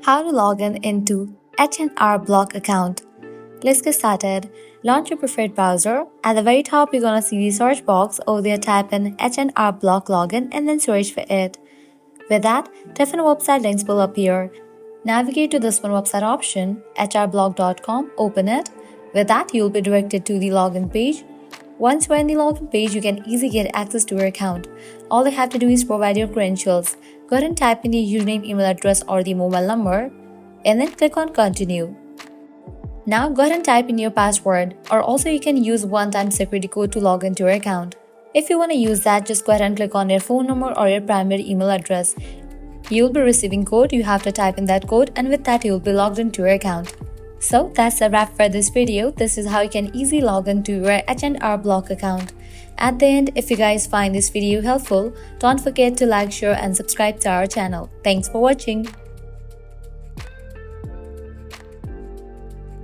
How to log in into H&R Block account. Let's get started. Launch your preferred browser. At the very top, you're gonna see the search box. Over there, type in H&R Block login and then search for it. With that, different website links will appear. Navigate to this one website option, hrblock.com, open it. With that, you'll be directed to the login page. Once you're in the login page, you can easily get access to your account. All you have to do is provide your credentials. Go ahead and type in the username, email address, or the mobile number, and then click on continue. Now go ahead and type in your password, or also you can use one-time security code to log into your account. If you want to use that, just go ahead and click on your phone number or your primary email address. You'll be receiving code, you have to type in that code, and with that you'll be logged into your account. So that's a wrap for this video. This is how you can easily log into your H&R Block account. At the end, if you guys find this video helpful, don't forget to like, share and subscribe to our channel. Thanks for watching.